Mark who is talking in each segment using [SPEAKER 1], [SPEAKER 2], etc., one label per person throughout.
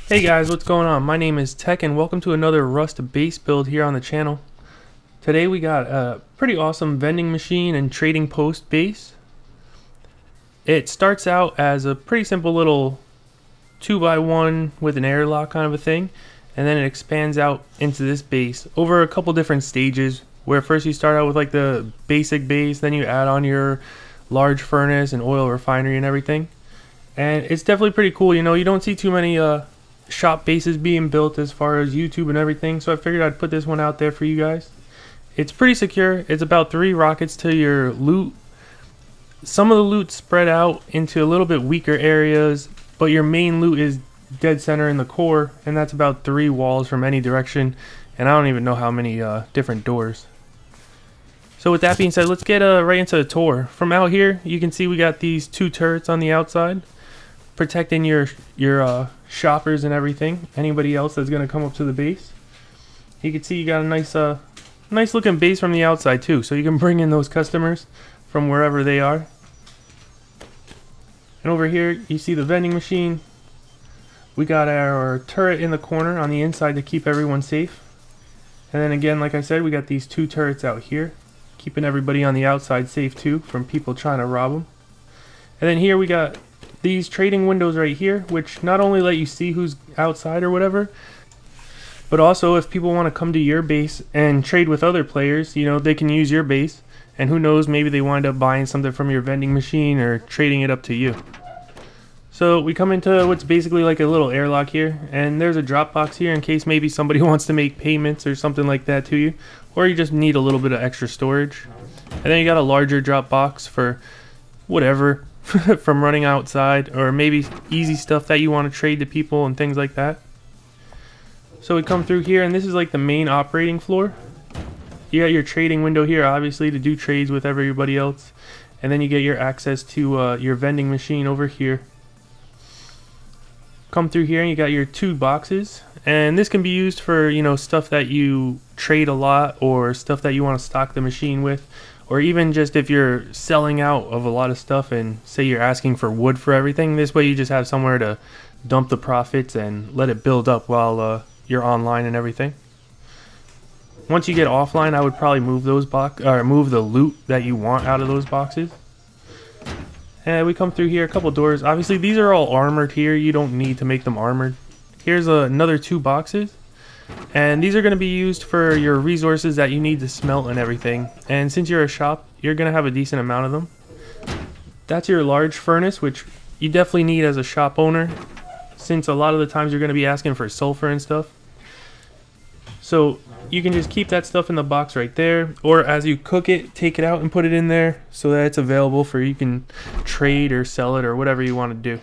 [SPEAKER 1] Hey guys, what's going on? My name is Tech and welcome to another Rust base build here on the channel. Today we got a pretty awesome vending machine and trading post base. It starts out as a pretty simple little 2x1 with an airlock kind of a thing, and then it expands out into this base over a couple different stages, where first you start out with like the basic base, then you add on your large furnace and oil refinery and everything. And it's definitely pretty cool. You know, you don't see too many shop bases being built as far as YouTube and everything, so I figured I'd put this one out there for you guys. It's pretty secure. It's about 3 rockets to your loot. Some of the loot spread out into a little bit weaker areas, but your main loot is dead center in the core, and that's about 3 walls from any direction, and I don't even know how many different doors. So with that being said, let's get right into the tour. From out here, you can see we got these 2 turrets on the outside, protecting your shoppers and everything. Anybody else that's gonna come up to the base. You can see you got a nice looking base from the outside too, so you can bring in those customers from wherever they are. And over here you see the vending machine. We got our turret in the corner on the inside to keep everyone safe. And then again, like I said, we got these 2 turrets out here, keeping everybody on the outside safe too from people trying to rob them. And then here we got these trading windows right here, which not only let you see who's outside or whatever, but also if people want to come to your base and trade with other players, you know, they can use your base, and who knows, maybe they wind up buying something from your vending machine or trading it up to you. So we come into what's basically like a little airlock here, and there's a drop box here in case maybe somebody wants to make payments or something like that to you, or you just need a little bit of extra storage. And then you got a larger drop box for whatever from running outside, or maybe easy stuff that you want to trade to people and things like that. So we come through here, and this is like the main operating floor. You got your trading window here, obviously, to do trades with everybody else, and then you get your access to your vending machine over here. Come through here and you got your 2 boxes, and this can be used for, you know, stuff that you trade a lot or stuff that you want to stock the machine with, or even just if you're selling out of a lot of stuff and say you're asking for wood for everything. This way you just have somewhere to dump the profits and let it build up while you're online and everything. Once you get offline, I would probably move those move the loot that you want out of those boxes. And we come through here, a couple doors. Obviously these are all armored here. You don't need to make them armored. Here's another 2 boxes. And these are going to be used for your resources that you need to smelt and everything. And since you're a shop, you're going to have a decent amount of them. That's your large furnace, which you definitely need as a shop owner, since a lot of the times you're going to be asking for sulfur and stuff. So you can just keep that stuff in the box right there, or as you cook it, take it out and put it in there so that it's available for you can trade or sell it or whatever you want to do.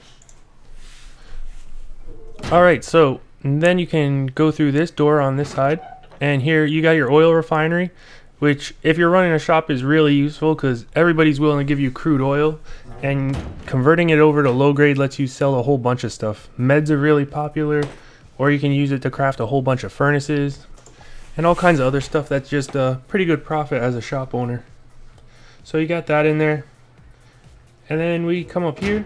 [SPEAKER 1] Alright, so then you can go through this door on this side, and here you got your oil refinery, which if you're running a shop is really useful because everybody's willing to give you crude oil, and converting it over to low grade lets you sell a whole bunch of stuff. Meds are really popular, or you can use it to craft a whole bunch of furnaces and all kinds of other stuff that's just a pretty good profit as a shop owner. So you got that in there. And then we come up here,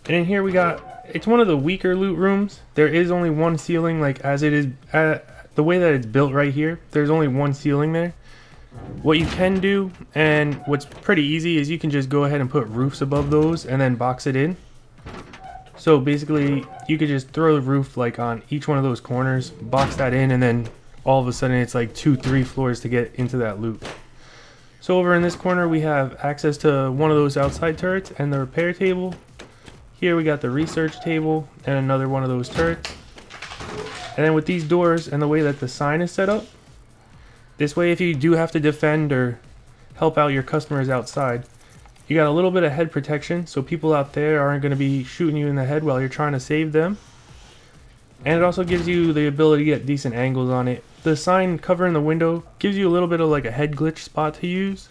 [SPEAKER 1] and in here we got, it's one of the weaker loot rooms. There is only 1 ceiling, like as it is the way that it's built right here, there's only 1 ceiling there. What you can do, and what's pretty easy, is you can just go ahead and put roofs above those and then box it in. So basically you could just throw the roof like on each one of those corners, box that in, and then all of a sudden it's like 2-3 floors to get into that loot. So over in this corner we have access to one of those outside turrets and the repair table. Here we got the research table and another one of those turrets. And then with these doors and the way that the sign is set up, this way if you do have to defend or help out your customers outside, you got a little bit of head protection, so people out there aren't going to be shooting you in the head while you're trying to save them. And it also gives you the ability to get decent angles on it. The sign covering the window gives you a little bit of like a head glitch spot to use.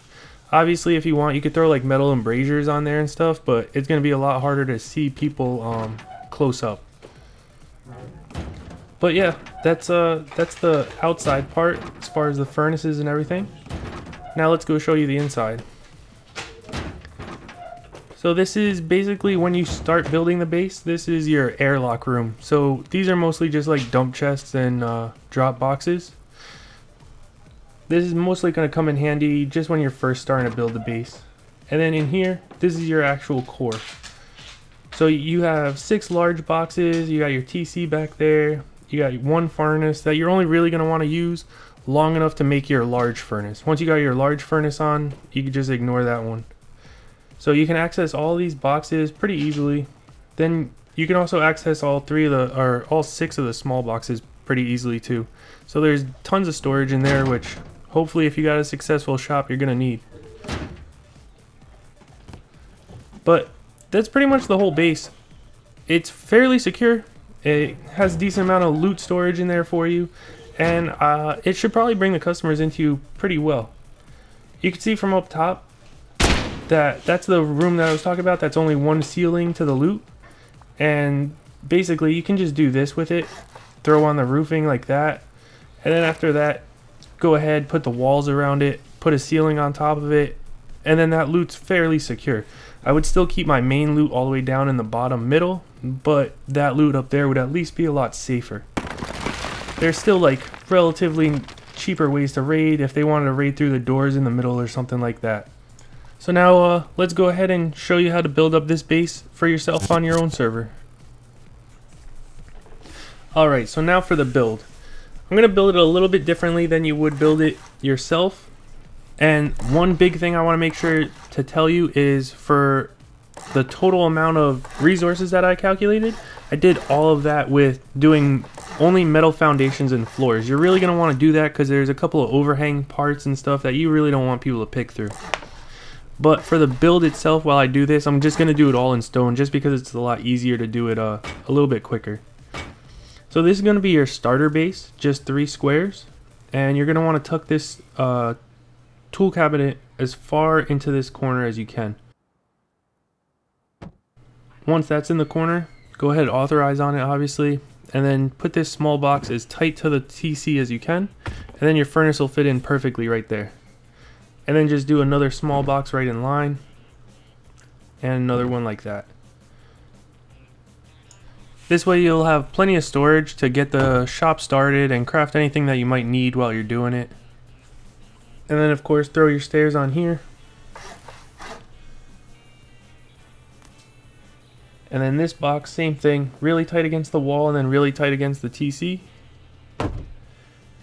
[SPEAKER 1] Obviously if you want, you could throw like metal embrasures on there and stuff, but it's going to be a lot harder to see people close up. But yeah, that's the outside part as far as the furnaces and everything. Now let's go show you the inside. So this is basically when you start building the base, this is your airlock room. So these are mostly just like dump chests and drop boxes. This is mostly going to come in handy just when you're first starting to build the base. And then in here, this is your actual core. So you have 6 large boxes, you got your TC back there, you got one furnace that you're only really going to want to use long enough to make your large furnace. Once you got your large furnace on, you can just ignore that one. So you can access all these boxes pretty easily. Then you can also access all 6 of the small boxes pretty easily too. So there's tons of storage in there, which hopefully if you got a successful shop, you're gonna need. But that's pretty much the whole base. It's fairly secure. It has a decent amount of loot storage in there for you, and it should probably bring the customers into you pretty well. You can see from up top that's the room that I was talking about. That's only one ceiling to the loot, and basically you can just do this with it, throw on the roofing like that, and then after that go ahead, put the walls around it, put a ceiling on top of it, and then that loot's fairly secure. I would still keep my main loot all the way down in the bottom middle, but that loot up there would at least be a lot safer. There's still like relatively cheaper ways to raid if they wanted to raid through the doors in the middle or something like that. So now let's go ahead and show you how to build up this base for yourself on your own server. Alright, so now for the build. I'm going to build it a little bit differently than you would build it yourself. And one big thing I want to make sure to tell you is for the total amount of resources that I calculated, I did all of that with doing only metal foundations and floors. You're really going to want to do that because there's a couple of overhang parts and stuff that you really don't want people to pick through. But for the build itself, while I do this, I'm just going to do it all in stone just because it's a lot easier to do it a little bit quicker. So this is going to be your starter base, just 3 squares. And you're going to want to tuck this tool cabinet as far into this corner as you can. Once that's in the corner, go ahead and authorize on it obviously. And then put this small box as tight to the TC as you can. And then your furnace will fit in perfectly right there. And then just do another small box right in line, and another one like that. This way you'll have plenty of storage to get the shop started and craft anything that you might need while you're doing it. And then of course throw your stairs on here. And then this box, same thing, really tight against the wall and then really tight against the TC. And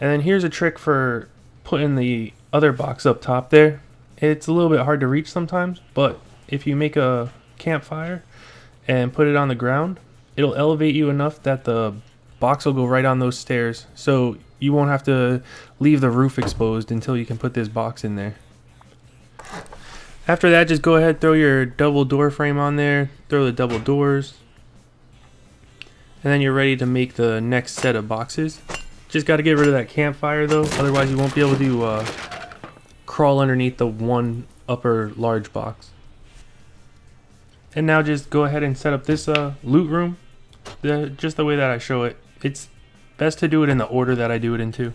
[SPEAKER 1] then here's a trick for putting the other box up top there. It's a little bit hard to reach sometimes, but if you make a campfire and put it on the ground, it'll elevate you enough that the box will go right on those stairs, so you won't have to leave the roof exposed until you can put this box in there. After that, just go ahead, throw your double door frame on there, throw the double doors, and then you're ready to make the next set of boxes. Just got to get rid of that campfire though, otherwise you won't be able to crawl underneath the one upper large box. And now just go ahead and set up this loot room just the way that I show it. It's best to do it in the order that I do it in too.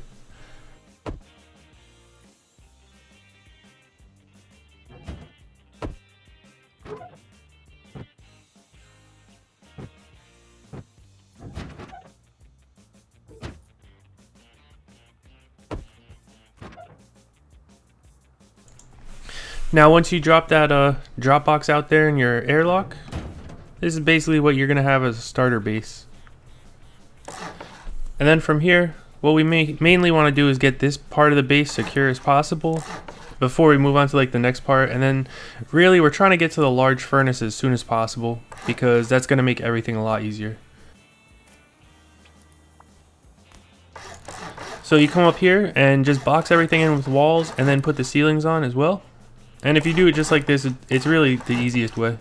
[SPEAKER 1] Now once you drop that drop box out there in your airlock, this is basically what you're going to have as a starter base. And then from here, what we mainly want to do is get this part of the base secure as possible before we move on to like the next part. And then really we're trying to get to the large furnace as soon as possible because that's going to make everything a lot easier. So you come up here and just box everything in with walls and then put the ceilings on as well. And if you do it just like this, it's really the easiest way.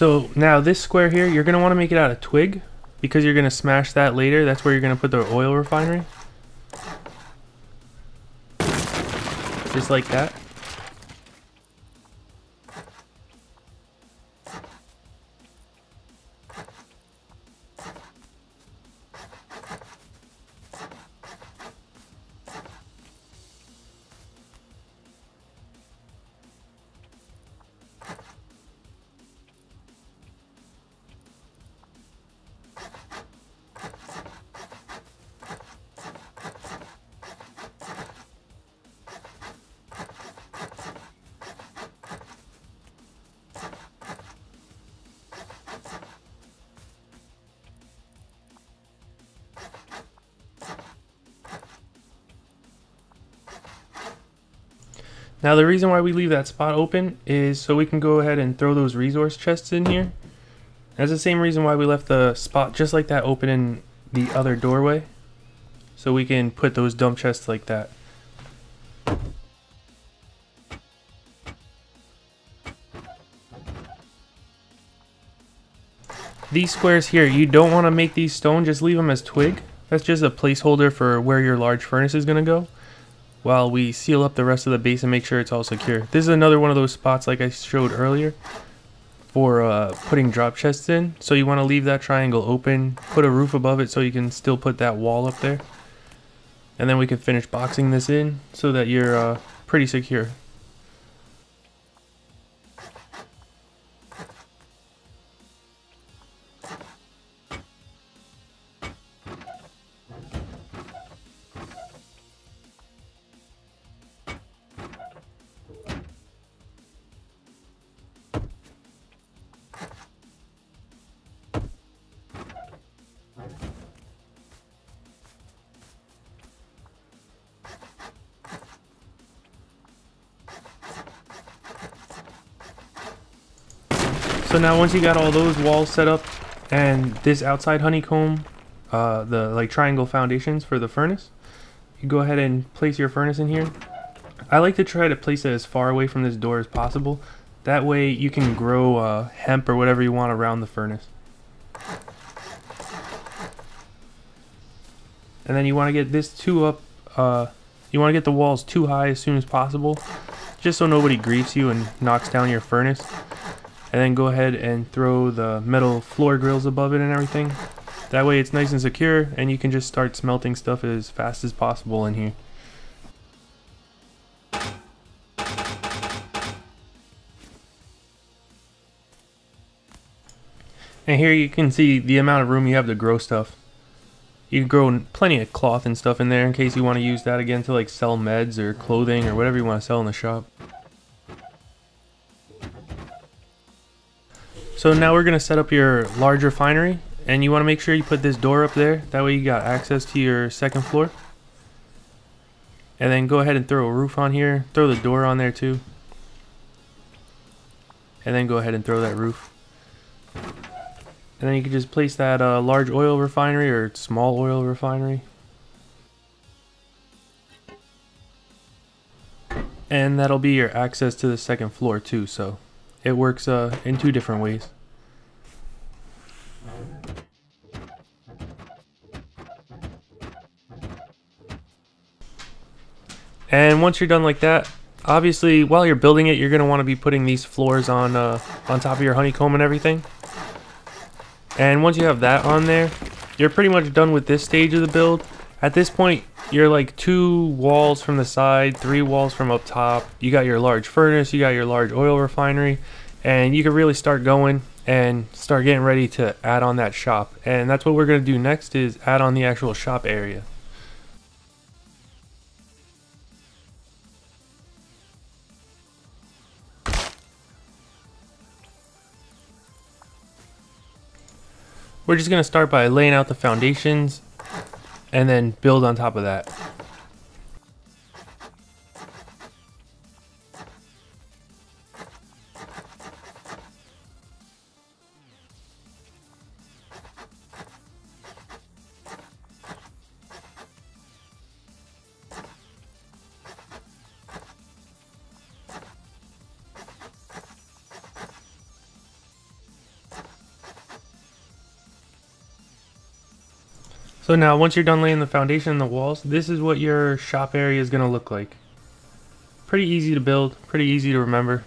[SPEAKER 1] So now this square here, you're going to want to make it out of twig because you're going to smash that later. That's where you're going to put the oil refinery. Just like that. Now the reason why we leave that spot open is so we can go ahead and throw those resource chests in here. That's the same reason why we left the spot just like that open in the other doorway. So we can put those dump chests like that. These squares here, you don't want to make these stone, just leave them as twig. That's just a placeholder for where your large furnace is going to go, while we seal up the rest of the base and make sure it's all secure. This is another one of those spots like I showed earlier for putting drop chests in. So you want to leave that triangle open, put a roof above it so you can still put that wall up there. And then we can finish boxing this in so that you're pretty secure. So now once you got all those walls set up and this outside honeycomb, the like triangle foundations for the furnace, you go ahead and place your furnace in here. I like to try to place it as far away from this door as possible. That way you can grow hemp or whatever you want around the furnace. And then you want to get this two up, you want to get the walls too high as soon as possible, just so nobody griefs you and knocks down your furnace. And then go ahead and throw the metal floor grills above it and everything. That way it's nice and secure and you can just start smelting stuff as fast as possible in here. And here you can see the amount of room you have to grow stuff. You can grow plenty of cloth and stuff in there in case you want to use that again to like sell meds or clothing or whatever you want to sell in the shop. So now we're going to set up your large refinery, and you want to make sure you put this door up there. That way you got access to your second floor. And then go ahead and throw a roof on here. Throw the door on there too. And then go ahead and throw that roof. And then you can just place that large oil refinery or small oil refinery. And that'll be your access to the second floor too, so it works in two different ways. And once you're done like that, obviously while you're building it, you're going to want to be putting these floors on top of your honeycomb and everything. And once you have that on there, you're pretty much done with this stage of the build. At this point, you're like 2 walls from the side, 3 walls from up top. You got your large furnace, you got your large oil refinery, and you can really start going and start getting ready to add on that shop. And that's what we're going to do next, is add on the actual shop area. We're just going to start by laying out the foundations and then build on top of that. So now once you're done laying the foundation and the walls, this is what your shop area is going to look like. Pretty easy to build, pretty easy to remember.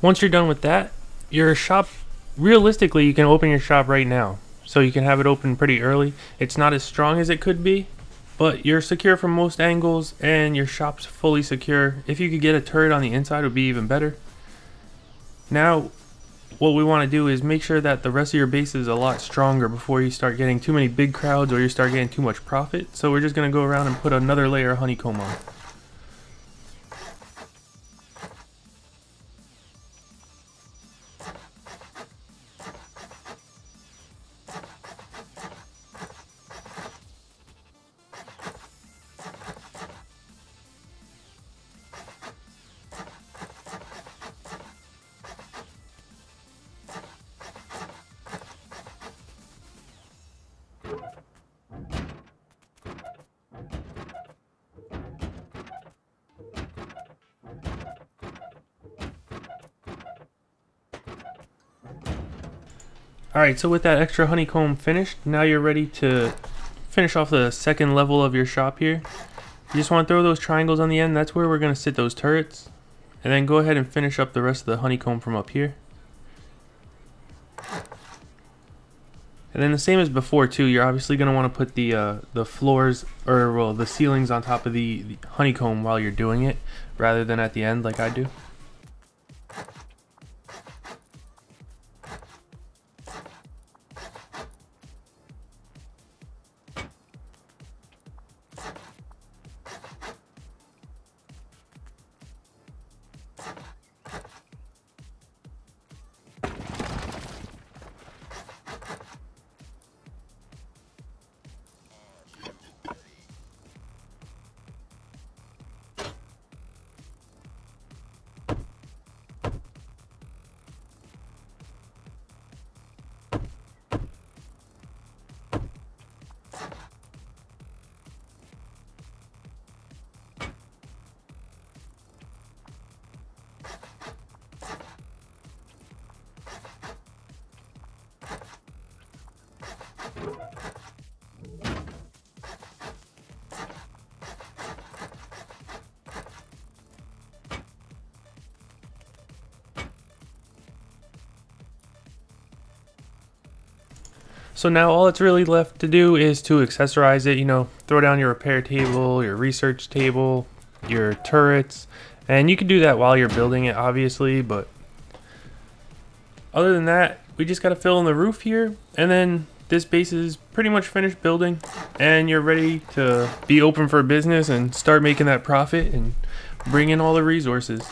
[SPEAKER 1] Once you're done with that, your shop, realistically, you can open your shop right now. So you can have it open pretty early. It's not as strong as it could be, but you're secure from most angles and your shop's fully secure. If you could get a turret on the inside, it would be even better. Now, what we want to do is make sure that the rest of your base is a lot stronger before you start getting too many big crowds or you start getting too much profit. So we're just going to go around and put another layer of honeycomb on. Alright, so with that extra honeycomb finished, now you're ready to finish off the second level of your shop here. You just want to throw those triangles on the end, that's where we're going to sit those turrets. And then go ahead and finish up the rest of the honeycomb from up here. And then the same as before too, you're obviously going to want to put the floors, or well, the ceilings on top of the honeycomb while you're doing it, rather than at the end like I do. So now all it's really left to do is to accessorize it, you know, throw down your repair table, your research table, your turrets, and you can do that while you're building it obviously, but other than that, we just got to fill in the roof here, and then this base is pretty much finished building, and you're ready to be open for business and start making that profit and bring in all the resources.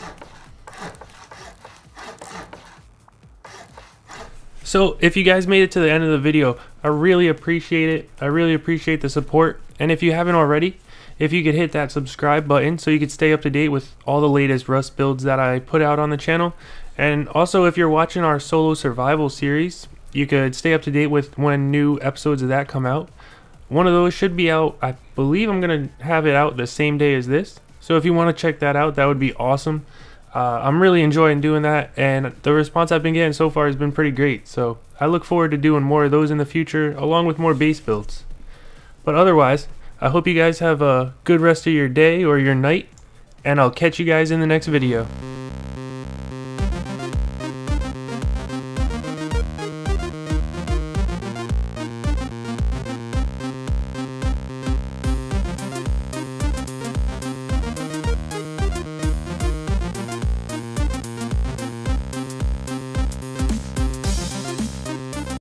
[SPEAKER 1] So if you guys made it to the end of the video, I really appreciate it. I really appreciate the support. And if you haven't already, if you could hit that subscribe button so you could stay up to date with all the latest Rust builds that I put out on the channel. And also if you're watching our solo survival series, you could stay up to date with when new episodes of that come out. One of those should be out, I believe I'm going to have it out the same day as this. So if you want to check that out, that would be awesome. I'm really enjoying doing that, and the response I've been getting so far has been pretty great, so I look forward to doing more of those in the future, along with more base builds. But otherwise, I hope you guys have a good rest of your day or your night, and I'll catch you guys in the next video.